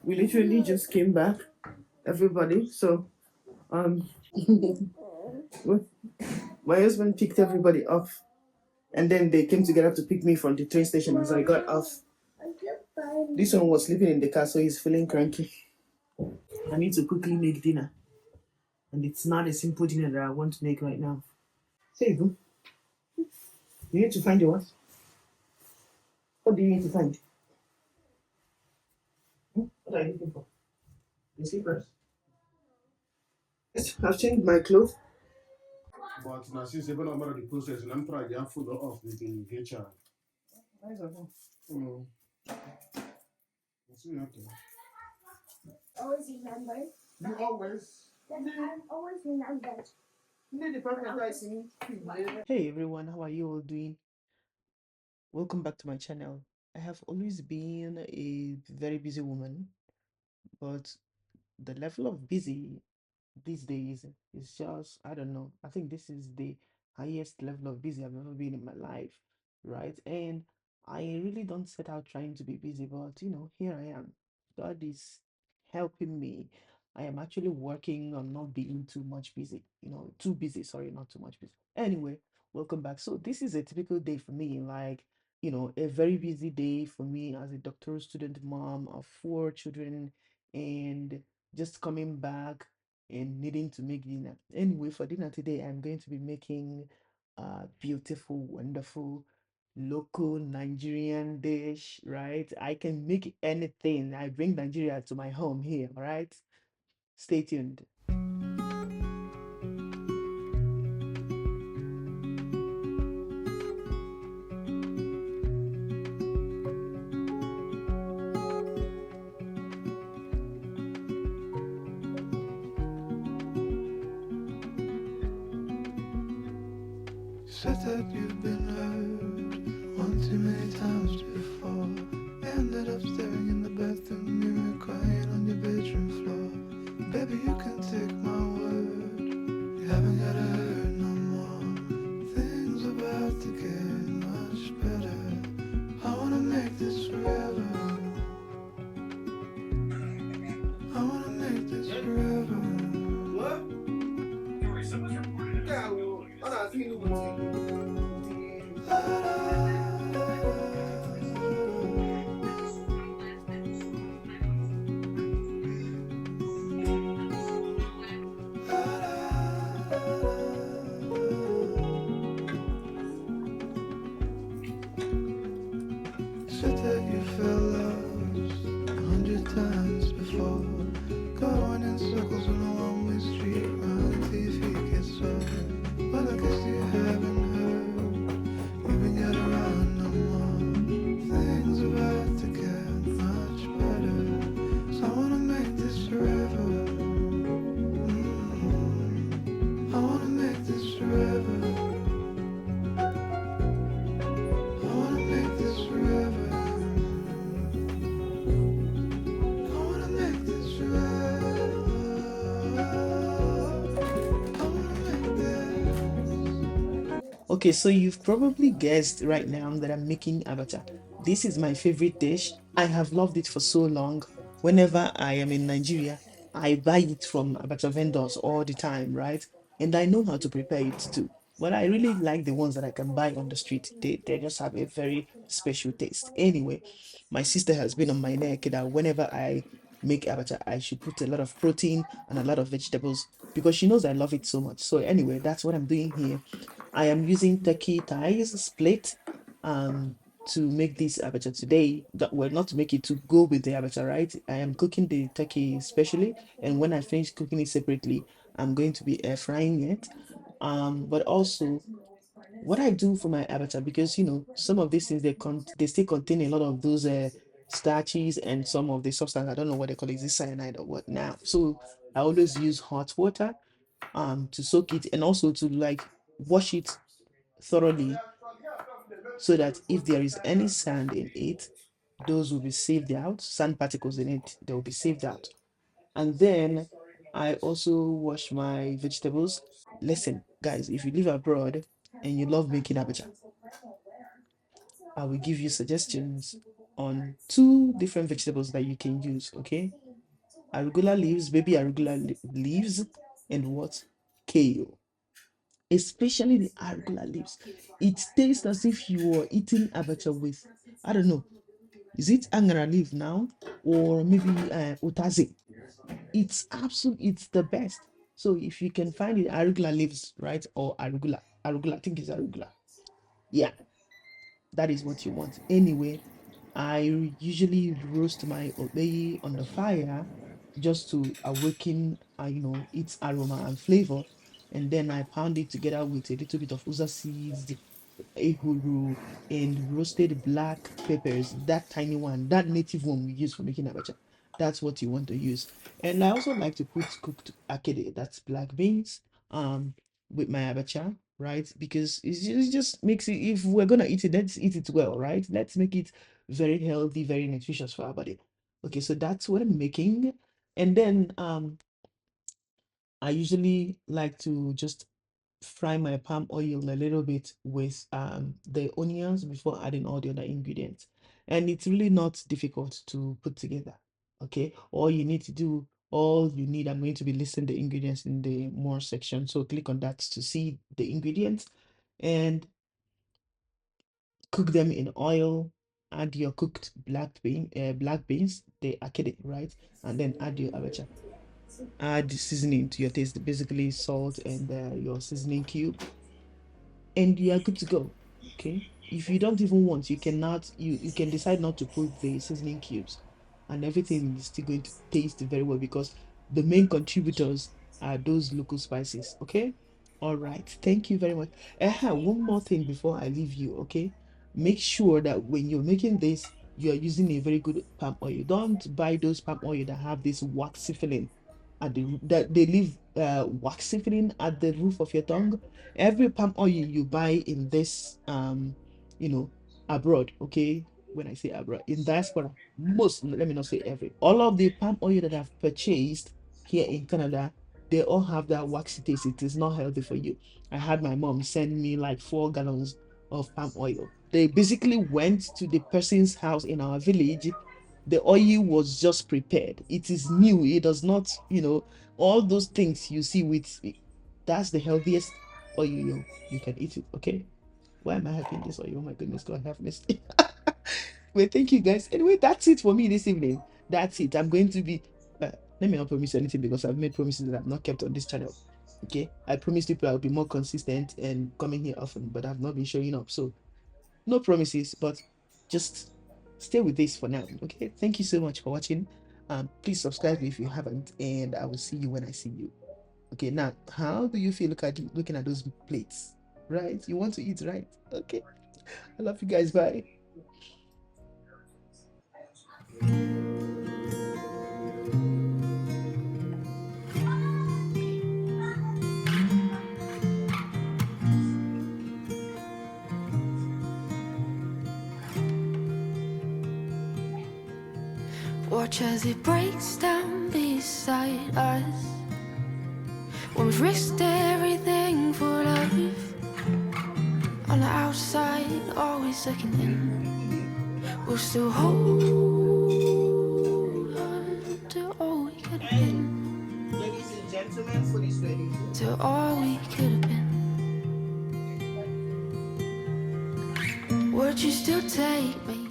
We literally just came back, everybody. So, um, my husband picked everybody up, and then they came together to pick me from the train station as I got off. This one was sleeping in the car, so he's feeling cranky. I need to quickly make dinner, and it's not a simple dinner that I want to make right now. Say, you need to find your what? What do you need to find? What are you looking for? The slippers. Yes, I've changed my clothes. But now since even about the process, and I'm trying to food off with the HR. Nice of them. Mm. See you Always remember. You always. That I'm always remembered. Hey everyone, how are you all doing? Welcome back to my channel. I have always been a very busy woman, but the level of busy these days is just, I don't know. I think this is the highest level of busy I've ever been in my life, right? And I really don't set out trying to be busy, but here I am. God is helping me. I am actually working on not being too much busy, too busy, sorry, not too much busy. Anyway, welcome back. So this is a typical day for me, like, a very busy day for me as a doctoral student mom of four children and just coming back and needing to make dinner. Anyway, for dinner today, I'm going to be making a beautiful, wonderful local Nigerian dish, right? I can make anything. I bring Nigeria to my home here, all right? Stay tuned. Said that you've been hurt one too many times before. Ended up staring in the bathroom mirror, crying on your bedroom floor. Baby, you can take my word, you haven't gotta hurt no more. Things about to get much better. I wanna make this forever. I wanna make this forever. What? Someone's reported. Yeah, well, I think it was. Said that you felt lost 100 times before. Going in circles on a one-way street, running till your feet get sore. But I guess you haven't heard, you ain't got around no more. Things about to get much better, so I wanna make this forever. I wanna make this forever. I wanna make this forever. I wanna make this forever. I wanna make this. Okay, so you've probably guessed right now that I'm making abacha. This is my favorite dish. I have loved it for so long. Whenever I am in Nigeria, I buy it from abacha vendors all the time, right? And I know how to prepare it too. But I really like the ones that I can buy on the street. They just have a very special taste. Anyway, my sister has been on my neck that whenever I make abacha, I should put a lot of protein and a lot of vegetables because she knows I love it so much. So anyway, that's what I'm doing here. I am using turkey thighs split to make this abacha today. Well, not to make it to go with the abacha, right? I am cooking the turkey specially, and when I finish cooking it separately, I'm going to be air frying it. But also what I do for my abacha, because some of these things they still contain a lot of those starches and some of the substance. I don't know what they call it, is it cyanide or what now? So I always use hot water to soak it and also to like wash it thoroughly so that if there is any sand in it, those will be saved out. Sand particles in it, they will be saved out. And then I also wash my vegetables. Listen, guys, if you live abroad and you love making abacha, I will give you suggestions on two different vegetables that you can use. Okay, arugula leaves, baby arugula leaves, and what? Kale. Especially the arugula leaves. It tastes as if you are eating abacha with, I don't know, is it angara leaf now or maybe utazi? It's the best. So if you can find it, arugula leaves, right? Or arugula, I think it's arugula. Yeah, that is what you want. Anyway, I usually roast my okpyi on the fire just to awaken, its aroma and flavor. And then I pound it together with a little bit of uziza seeds, ehuru, and roasted black peppers. That tiny one, that native one we use for making abacha. That's what you want to use. And I also like to put cooked akidi, that's black beans, with my abacha, right? Because it just makes it, if we're gonna eat it, let's eat it well, right? Let's make it very healthy, very nutritious for our body. Okay, so that's what I'm making. And then I usually like to just fry my palm oil a little bit with the onions before adding all the other ingredients. And it's really not difficult to put together. Okay, all you need, I'm going to be listing the ingredients in the more section. So click on that to see the ingredients and cook them in oil. Add your cooked black beans, the akidi, right? And then add your abacha. Add seasoning to your taste, basically salt and your seasoning cube, and you are good to go. Okay. If you don't even want, you can decide not to put the seasoning cubes, and everything is still going to taste very well because the main contributors are those local spices. Okay. All right. Thank you very much. One more thing before I leave you. Okay. Make sure that when you're making this, you are using a very good palm oil. Don't buy those palm oil that have this waxy filling that they leave waxy filling at the roof of your tongue. Every palm oil you buy in this you know abroad, okay, when I say abroad, in diaspora, most, let me not say every, all of the palm oil that I've purchased here in Canada, they all have that waxy taste. It is not healthy for you. I had my mom send me like 4 gallons of palm oil. They basically went to the person's house in our village. The oil was just prepared. It is new. It does not, all those things you see with that's the healthiest oil you can eat it. Okay. Why am I having this oil? Oh my goodness, God have mercy. Well, thank you guys. Anyway, that's it for me this evening. That's it. I'm going to be let me not promise anything because I've made promises that I've not kept on this channel. Okay. I promised people I'll be more consistent and coming here often, but I've not been showing up. So no promises, but just stay with this for now. Okay. Thank you so much for watching. Please subscribe if you haven't, and I will see you when I see you. Okay. Now, how do you feel looking at those plates? Right? You want to eat, right? Okay. I love you guys. Bye. Watch as it breaks down beside us. When we've risked everything for love. On the outside, always looking in. We'll still hold on to all we could have been. Ladies and gentlemen, food is ready. To all we could have been. Would you still take me?